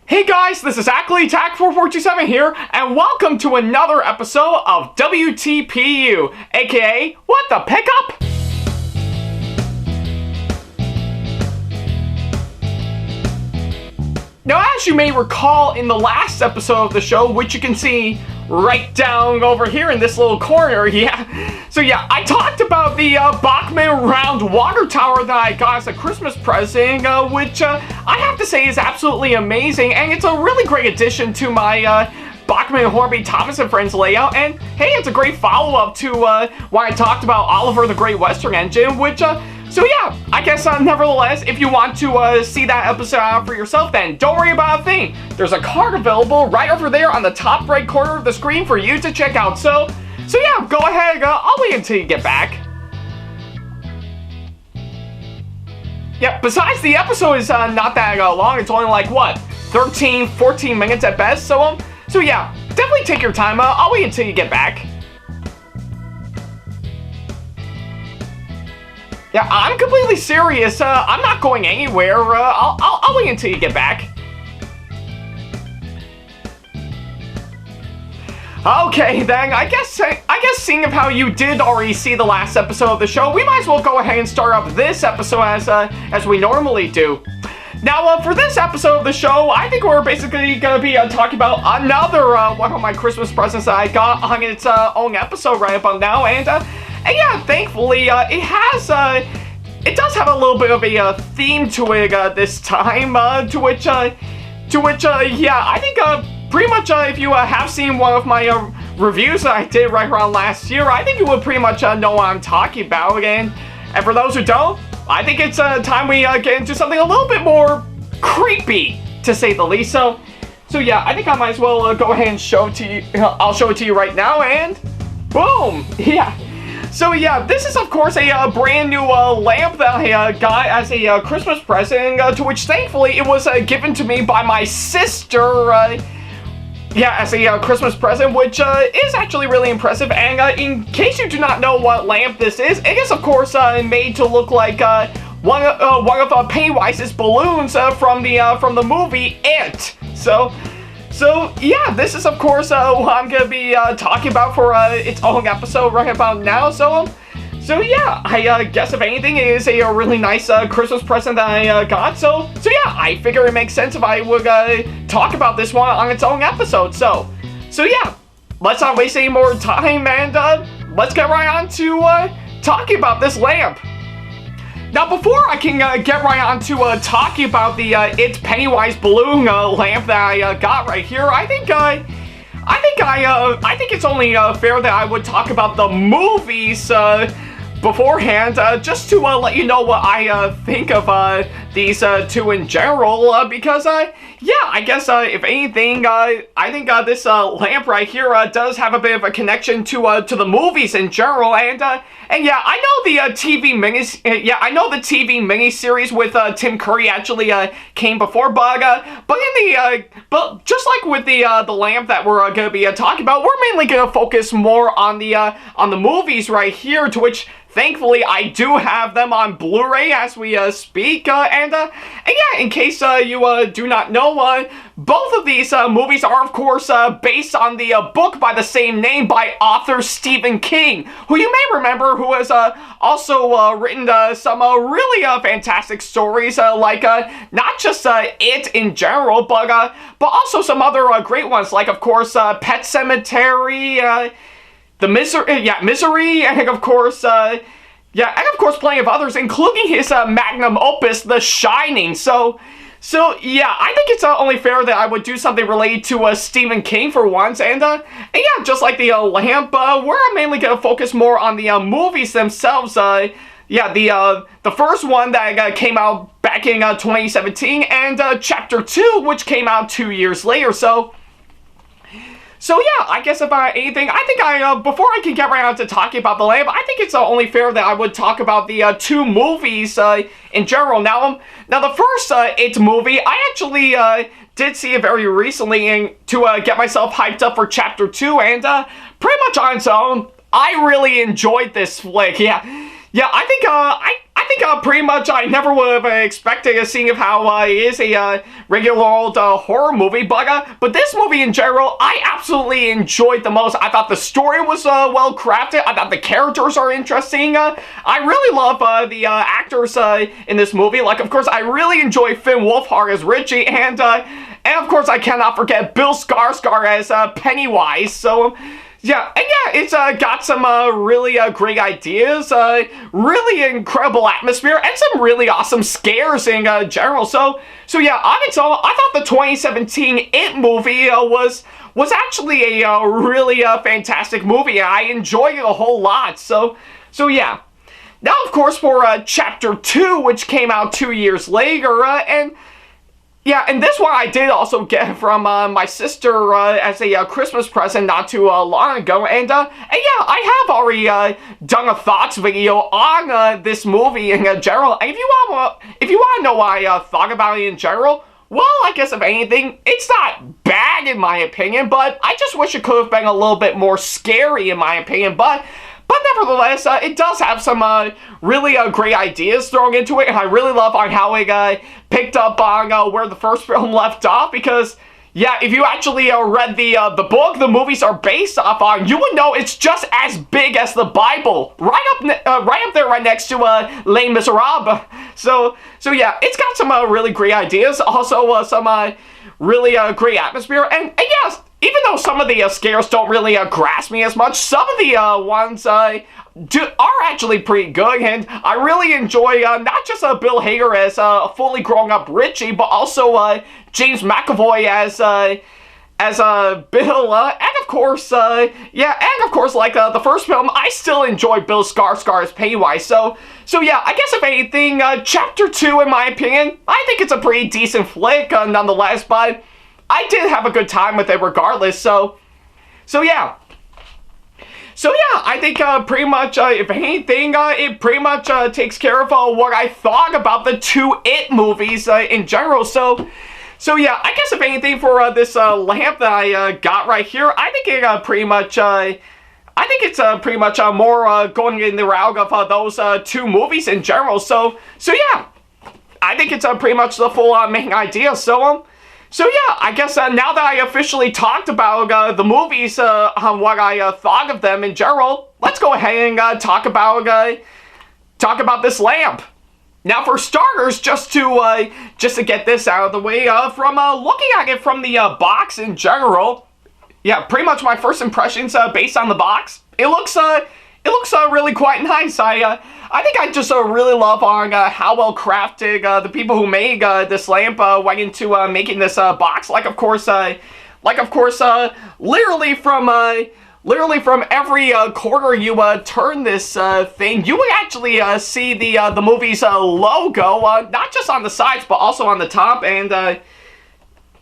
Hey guys, this is SamAttack4427 here, and welcome to another episode of WTPU, aka What the Pickup? Now, as you may recall in the last episode of the show, which you can see right down over here in this little corner, I talked about the Bachman round water tower that I got as a Christmas present, which I have to say is absolutely amazing, and it's a really great addition to my Bachman Horby Thomas and Friends layout, and hey, it's a great follow-up to when I talked about Oliver the Great Western Engine, which, I guess nevertheless, if you want to see that episode out for yourself, then don't worry about a thing. There's a card available right over there on the top right corner of the screen for you to check out, so go ahead, I'll wait until you get back. Yeah, besides, the episode is not that long. It's only like, what, 13, 14 minutes at best, so definitely take your time. I'll wait until you get back. Yeah, I'm completely serious. I'm not going anywhere. I'll wait until you get back. Okay, then, I guess seeing of how you did already see the last episode of the show, we might as well go ahead and start up this episode as we normally do. Now, for this episode of the show, I think we're basically going to be talking about another one of my Christmas presents that I got on its own episode right about now, and yeah, thankfully, it does have a little bit of a theme to it this time, to which, I think, pretty much, if you have seen one of my reviews that I did right around last year, I think you would pretty much know what I'm talking about, and for those who don't, I think it's time we get into something a little bit more creepy, to say the least. So yeah, I think I might as well go ahead and show it to you. I'll show it to you right now, and boom! Yeah. So yeah, this is of course a brand new lamp that I got as a Christmas present, to which thankfully it was given to me by my sister. As a Christmas present, which is actually really impressive. And in case you do not know what lamp this is, it is of course made to look like one of Pennywise's balloons from the movie It. So yeah, this is of course what I'm gonna be talking about for its own episode right about now. So yeah, I guess if anything, it is a really nice Christmas present that I got. So yeah, I figure it makes sense if I would talk about this one on its own episode. So yeah, let's not waste any more time, and let's get right on to talking about this lamp. Now, before I can get right on to talking about the It's Pennywise balloon lamp that I got right here, I think it's only fair that I would talk about the movies beforehand, just to let you know what I think of these two in general, because yeah, I guess if anything, I think this lamp right here does have a bit of a connection to the movies in general, and yeah, I know the TV miniseries with Tim Curry actually came before, but just like with the lamp that we're gonna be talking about, we're mainly gonna focus more on the movies right here, to which thankfully I do have them on Blu-ray as we speak, and yeah, in case you do not know, both of these movies are of course based on the book by the same name by author Stephen King, who you may remember, who has also written some really fantastic stories, like not just It in general, but also some other great ones, like of course Pet Sematary, Misery, and of course plenty of others, including his magnum opus, The Shining. So yeah, I think it's only fair that I would do something related to Stephen King for once, and yeah, just like the lamp, we're mainly gonna focus more on the movies themselves. Yeah, the first one that came out back in 2017, and Chapter 2, which came out 2 years later. So yeah, I guess about anything, I think before I can get right on to talking about the lamp, I think it's only fair that I would talk about the two movies in general. Now the first It movie, I actually did see it very recently, and to get myself hyped up for Chapter 2, and pretty much on its own, I really enjoyed this flick. Yeah, I think think pretty much I never would have expected seeing of how it is a regular old horror movie, but this movie in general, I absolutely enjoyed the most. I thought the story was well crafted. I thought the characters are interesting. I really love the actors in this movie. Like, of course, I really enjoy Finn Wolfhard as Richie, and of course, I cannot forget Bill Skarsgård as Pennywise. So. Yeah, and yeah, it's got some really great ideas, really incredible atmosphere, and some really awesome scares in general. So yeah, on its own, I thought the 2017 It movie was actually a really fantastic movie. I enjoyed it a whole lot. So yeah. Now, of course, for Chapter 2, which came out 2 years later, yeah, and this one I did also get from my sister as a Christmas present not too long ago, and yeah, I have already done a thoughts video on this movie in general. And if you want to know what I thought about it in general, well, I guess if anything, it's not bad in my opinion, but I just wish it could have been a little bit more scary in my opinion, but nevertheless, it does have some really great ideas thrown into it, and I really love on how it picked up on where the first film left off, because, yeah, if you actually read the book the movies are based off on, you would know it's just as big as the Bible, right up there, right next to Les Miserables. So yeah, it's got some really great ideas, also some really great atmosphere, and yes, even though some of the scares don't really grasp me as much, some of the ones are actually pretty good, and I really enjoy not just Bill Hader as a fully grown up Richie, but also James McAvoy as Bill, and of course, like the first film, I still enjoy Bill Skarsgård as Pennywise. So yeah, I guess if anything, Chapter 2, in my opinion, I think it's a pretty decent flick, nonetheless, but I did have a good time with it regardless, so yeah. So yeah, I think pretty much, if anything, it pretty much takes care of what I thought about the two It movies in general. So yeah, I guess if anything, for this lamp that I got right here, I think it pretty much, pretty much more going in the route of those two movies in general. So yeah, I think it's pretty much the full main idea. So yeah, I guess now that I officially talked about the movies, on what I thought of them in general, let's go ahead and talk about this lamp. Now, for starters, just to get this out of the way, from looking at it from the box in general, yeah, pretty much my first impressions based on the box, it looks really quite nice. I think I just really love on how well crafted the people who made this lamp went into making this box. Like of course, literally from every corner you turn this thing, you would actually see the movie's logo, not just on the sides but also on the top, and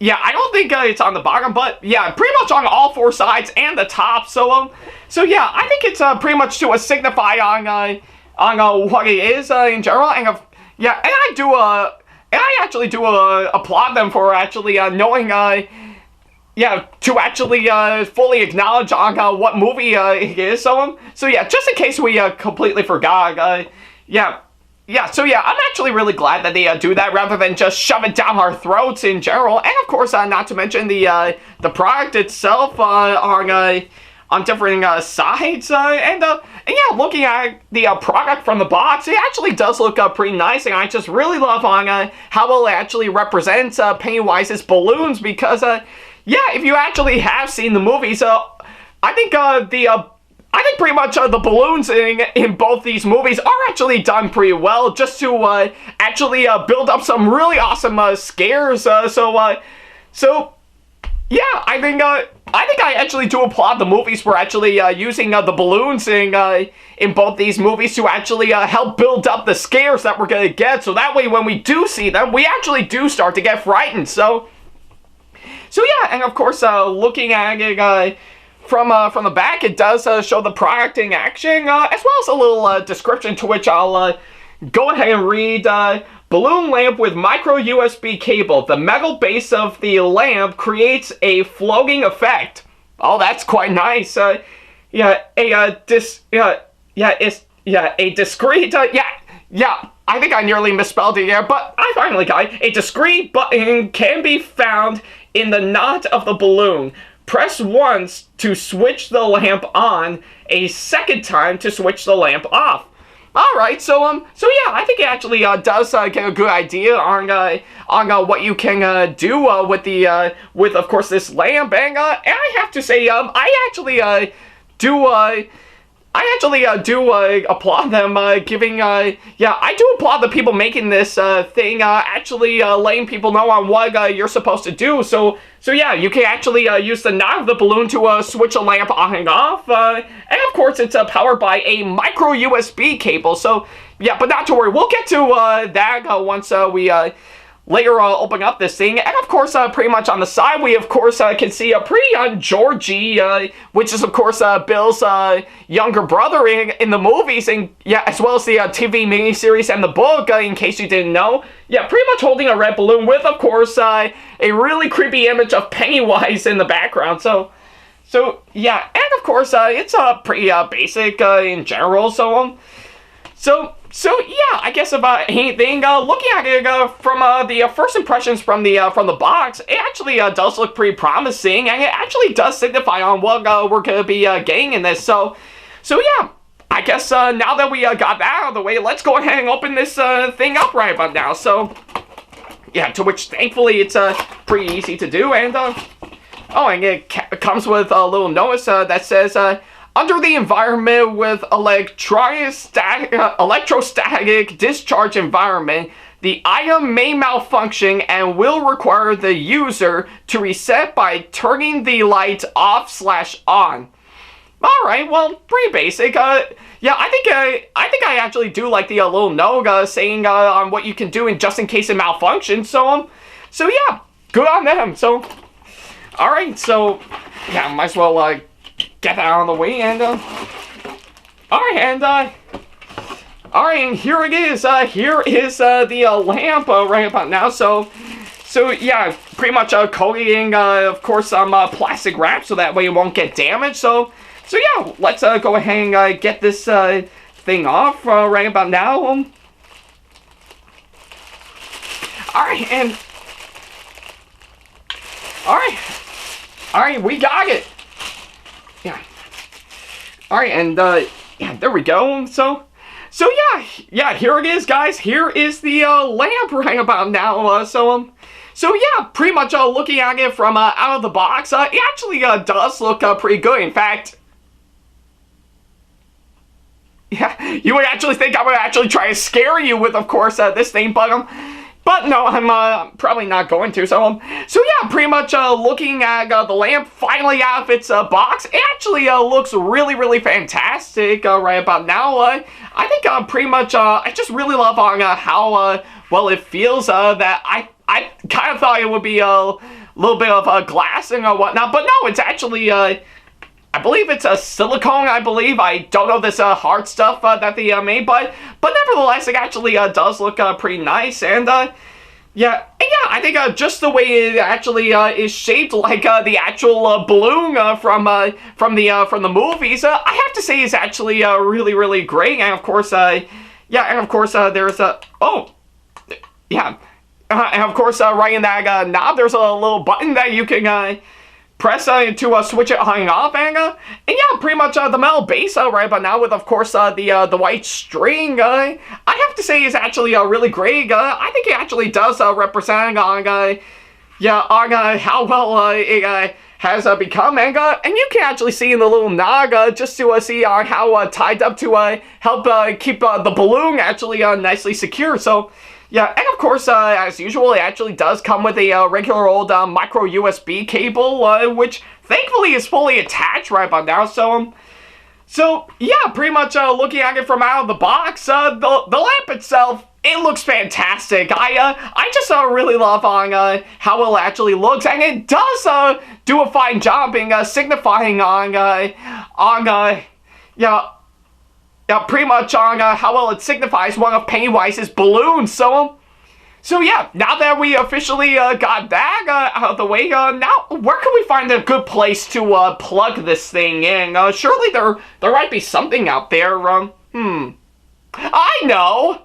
yeah, I don't think it's on the bottom, but yeah, pretty much on all four sides and the top. So yeah, I think it's pretty much to signify on what it is in general, and yeah, and I actually do applaud them for actually knowing yeah, to actually fully acknowledge on what movie it is. So yeah, just in case we completely forgot, so yeah, I'm actually really glad that they do that rather than just shove it down our throats in general. And of course, not to mention the product itself on different sides, and yeah, looking at the product from the box, it actually does look pretty nice, and I just really love on how well it actually represents Pennywise's balloons, because yeah, if you actually have seen the movies, I think pretty much the balloons in both these movies are actually done pretty well, just to actually build up some really awesome scares. So yeah, I think I actually do applaud the movies for actually using the balloons in both these movies to actually help build up the scares that we're gonna get. So that way, when we do see them, we actually do start to get frightened. So yeah, and of course, looking at it from the back, it does show the product in action, as well as a little description, to which I'll go ahead and read. Balloon lamp with micro USB cable. The metal base of the lamp creates a floating effect. Oh, that's quite nice. Yeah, a discrete. Yeah, I think I nearly misspelled it here, but I finally got it. A discrete button can be found in the knot of the balloon. Press once to switch the lamp on, a second time to switch the lamp off. Alright, so yeah, I think it actually does get a good idea on what you can do with of course this lamp, and I have to say, I actually do applaud them giving, yeah, I do applaud the people making this thing, actually letting people know on what you're supposed to do. So yeah, you can actually use the knob of the balloon to switch a lamp on and off, and of course it's powered by a micro USB cable. So yeah, but not to worry, we'll get to that once we later open up this thing. And of course, pretty much on the side, we of course can see a pretty young Georgie, which is of course Bill's younger brother in the movies, and yeah, as well as the TV miniseries and the book, in case you didn't know. Yeah, pretty much holding a red balloon with, of course, a really creepy image of Pennywise in the background. So yeah, and of course, it's pretty basic in general. So yeah, I guess about anything, looking at it from the first impressions from the box, it actually does look pretty promising, and it actually does signify on what we're gonna be getting in this. So yeah, I guess now that we got that out of the way, let's go ahead and open this thing up right about now. So yeah, to which thankfully it's pretty easy to do, and oh, and it comes with a little notice that says, under the environment with electrostatic discharge environment, the item may malfunction and will require the user to reset by turning the light off/on. Alright, well, pretty basic. Yeah, I think I actually do like the little note saying on what you can do just in case it malfunctions. So yeah, good on them. So, alright, so yeah, might as well get that out of the way, and alright, and here it is. Here is the lamp right about now. So yeah, pretty much coating, of course, some plastic wrap so that way it won't get damaged. So yeah, let's go ahead and get this thing off right about now. Alright, we got it. Yeah. Alright, and yeah, there we go. So yeah, here it is, guys. Here is the lamp right about now. So yeah, pretty much looking at it from out of the box, it actually does look pretty good. In fact, yeah, you would actually think I would actually try to scare you with, of course, this thing, but no, I'm probably not going to. So yeah, pretty much looking at the lamp finally out of its box, it actually looks really, really fantastic right about now. I think pretty much I just really love on how well it feels. That I kind of thought it would be a little bit of glassing or whatnot, but no, it's actually I believe it's a silicone. I believe, I don't know this hard stuff that they made, but nevertheless, it actually does look pretty nice. And yeah, I think just the way it actually is shaped like the actual balloon from the movies, I have to say is actually really, really great. And of course, yeah, and of course there's a yeah, and of course right in that knob there's a little button that you can press to switch it on and off, and yeah, pretty much the metal base right about now with, of course, the white string, I have to say is actually really great. I think it actually does represent on yeah, on how well it has become, and you can actually see in the little nog just to see how tied up to help keep the balloon actually nicely secure. So yeah, and of course, as usual, it actually does come with a regular old micro USB cable, which thankfully is fully attached right about now. So yeah, pretty much looking at it from out of the box, the lamp itself, it looks fantastic. I just really love on how well it actually looks, and it does do a fine job in signifying on yeah. Yeah, pretty much on how well it signifies one of Pennywise's balloons. So yeah, now that we officially got that out of the way, now where can we find a good place to plug this thing in? Surely there might be something out there. I know.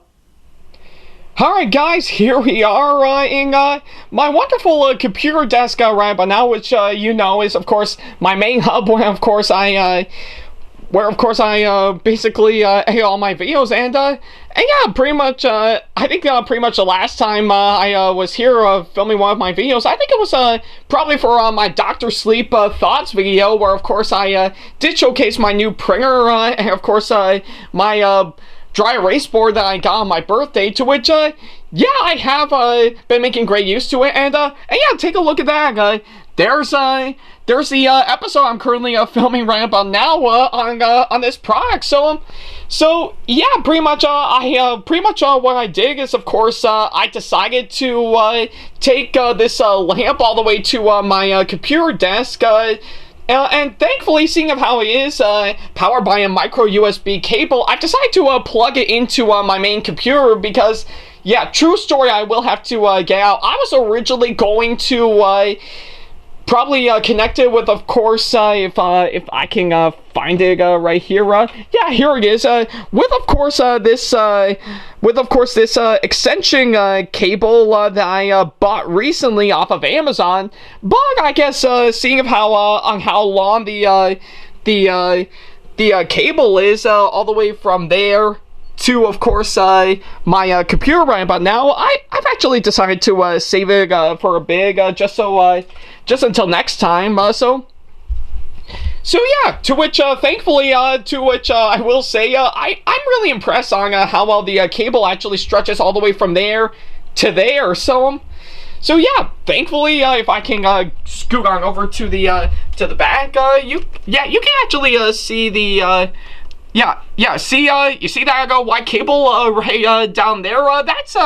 Alright guys, here we are in my wonderful computer desk right by now, which you know is of course my main hub where of course I basically edit all my videos, and yeah, pretty much I think pretty much the last time I was here filming one of my videos, I think it was probably for my Dr. Sleep Thoughts video, where of course I did showcase my new printer and of course my dry erase board that I got on my birthday, to which yeah, I have been making great use to it, and yeah, take a look at that. There's the episode I'm currently filming right about now on this product. So yeah, pretty much what I did is of course I decided to take this lamp all the way to my computer desk. And thankfully, seeing of how it is powered by a micro USB cable, I've decided to plug it into my main computer because, yeah, true story, I will have to get out. I was originally going to probably connect it with, of course, if I can find it right here. Yeah, here it is. With of course this extension cable that I bought recently off of Amazon. But I guess seeing of how on how long the cable is, all the way from there to of course my computer right about now, I've actually decided to save it for a bit, just until next time. So yeah, to which thankfully I will say I'm really impressed on how well the cable actually stretches all the way from there to there. So yeah, thankfully if I can scoot on over to the back, you can actually see the you see that white cable right down there? That's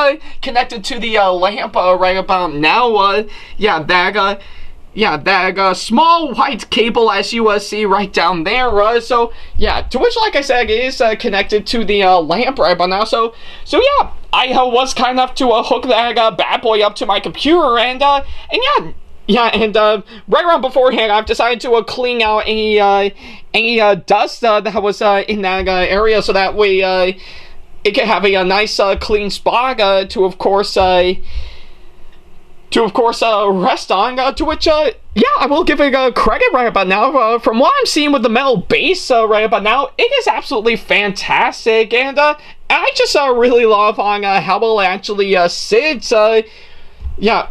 connected to the lamp right about now. That small white cable, as you see right down there. So yeah, to which, like I said, it is connected to the lamp right about now. So yeah, I was kind enough to hook that bad boy up to my computer, and right around beforehand, I've decided to clean out any dust that was in that area, so that way it can have a nice clean spot to of course rest on. To which yeah, I will give it credit right about now. From what I'm seeing with the metal base right about now, it is absolutely fantastic, and I just really love on how well it actually sits. Yeah,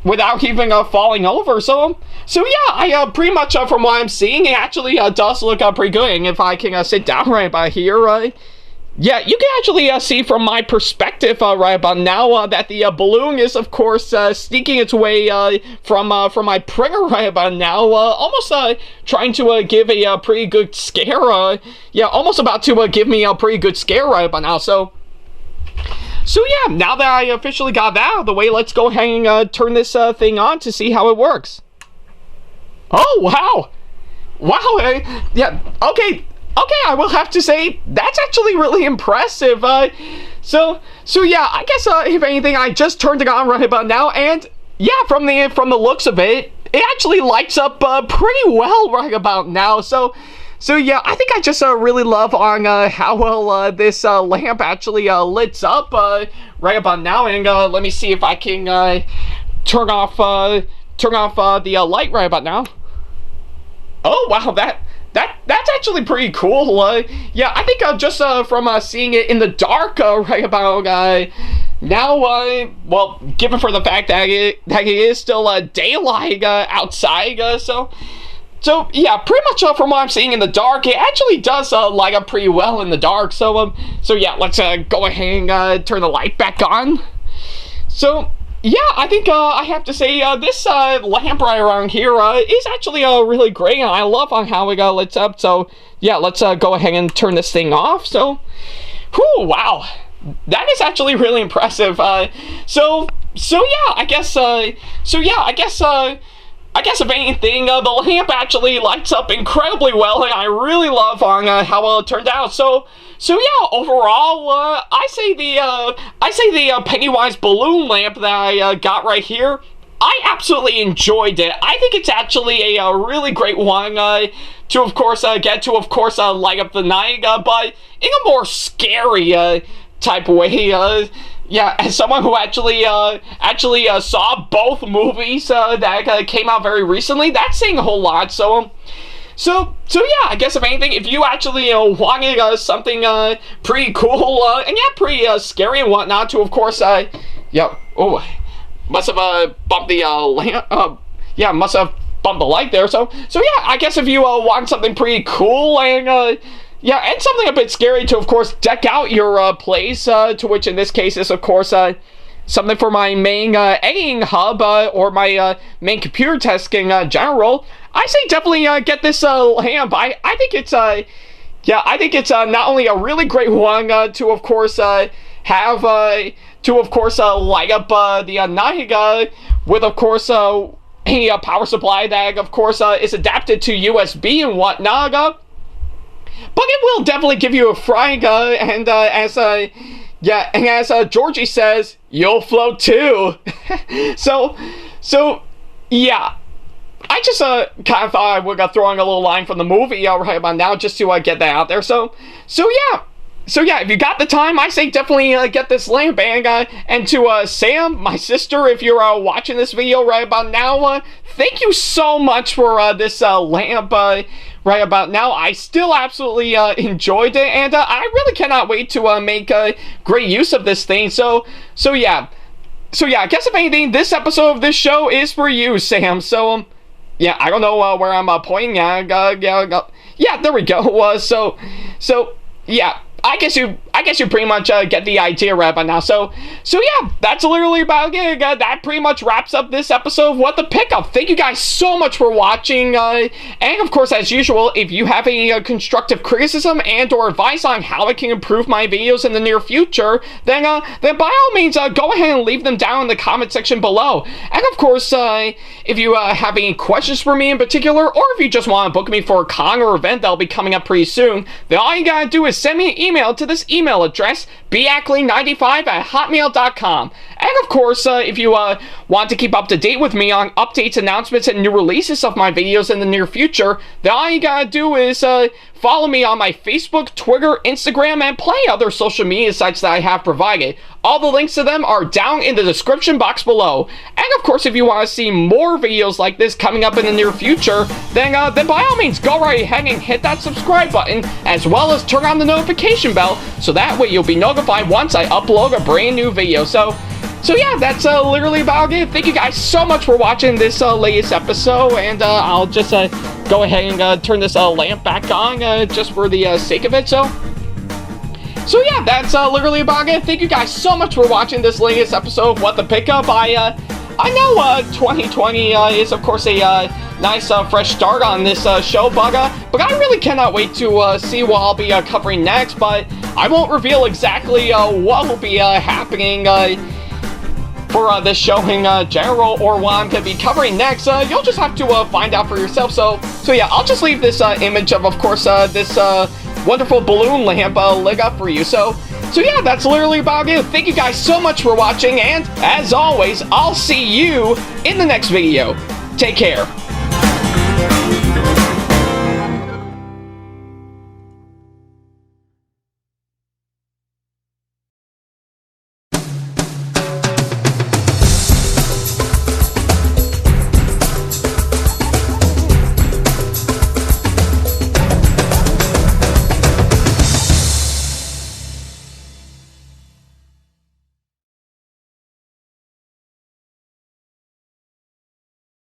without even falling over. So yeah, I pretty much from what I'm seeing, it actually does look pretty good. And if I can sit down right about here, yeah, you can actually see from my perspective right about now that the balloon is of course sneaking its way from my printer right about now, almost trying to give a pretty good scare. Yeah, almost about to give me a pretty good scare right about now. So yeah, now that I officially got that out of the way, let's go ahead and turn this thing on to see how it works. Oh, wow, yeah, okay, I will have to say, that's actually really impressive. So yeah, I guess, if anything, I just turned it on right about now, and yeah, from the looks of it, it actually lights up pretty well right about now. So yeah, I think I just really love on how well this lamp actually lights up right about now. And let me see if I can turn off the light right about now. Oh wow, that's actually pretty cool. Yeah, I think just from seeing it in the dark right about now, well, given for the fact that it is still daylight outside, so yeah, pretty much from what I'm seeing in the dark, it actually does light up pretty well in the dark. So yeah, let's go ahead and turn the light back on. So yeah, I think I have to say this lamp right around here is actually really great, and I love on how it lights up. So yeah, let's go ahead and turn this thing off. So, whew, wow, that is actually really impressive. So yeah, I guess if anything, the lamp actually lights up incredibly well, and I really love on how well it turned out. So yeah, overall, I say the Pennywise balloon lamp that I got right here, I absolutely enjoyed it. I think it's actually a really great one to of course light up the night, but in a more scary type way. yeah, as someone who actually saw both movies that came out very recently, that's saying a whole lot. So yeah, I guess if anything, if you actually wanted something pretty cool and yeah, pretty scary and whatnot, to of course yeah, oh, must have bumped the yeah, must have bumped the like there. So yeah, I guess if you want something pretty cool and yeah, and something a bit scary to, of course, deck out your place, to which in this case is, of course, something for my main editing hub or my main computer testing general, I say definitely get this lamp. I think it's, yeah, I think it's not only a really great one to, of course, have, to, of course, light up the night with, of course, a power supply that, of course, is adapted to USB and whatnot, but it will definitely give you a frying, and as yeah, and as Georgie says, you'll float too. so yeah, I just kind of thought I would throw in a little line from the movie right about now, just to get that out there. So yeah, if you got the time, I say definitely get this lamp. And to Sam, my sister, if you're watching this video right about now, thank you so much for this lamp. Right about now, I still absolutely enjoyed it, and I really cannot wait to make great use of this thing. So yeah, I guess if anything, this episode of this show is for you, Sam. So yeah, I don't know where I'm pointing at. Yeah, there we go. So yeah, I guess you pretty much get the idea right by now. So yeah, that's literally about it. That pretty much wraps up this episode of What the Pickup. Thank you guys so much for watching. And of course, as usual, if you have any constructive criticism and or advice on how I can improve my videos in the near future, then by all means, go ahead and leave them down in the comment section below. And of course, if you have any questions for me in particular, or if you just want to book me for a con or event that'll be coming up pretty soon, then all you gotta do is send me an email to this email address, beackley95@hotmail.com. And of course, if you want to keep up to date with me on updates, announcements, and new releases of my videos in the near future, then all you gotta do is follow me on my Facebook, Twitter, Instagram, and plenty other social media sites that I have provided. All the links to them are down in the description box below. And of course, if you want to see more videos like this coming up in the near future, then by all means, go right ahead and hit that subscribe button, as well as turn on the notification bell, so that way you'll be notified once I upload a brand new video. So yeah, that's literally about it. Thank you guys so much for watching this latest episode, and I'll just go ahead and turn this lamp back on just for the sake of it. So yeah, that's literally about it. Thank you guys so much for watching this latest episode of What the Pickup. I know 2020 is of course a nice fresh start on this show, but I really cannot wait to see what I'll be covering next. But I won't reveal exactly what will be happening for this show in general, or what I'm going to be covering next. You'll just have to find out for yourself. So yeah, I'll just leave this image of course, this wonderful balloon lamp lit up for you. So yeah, that's literally about it. Thank you guys so much for watching, and as always, I'll see you in the next video. Take care.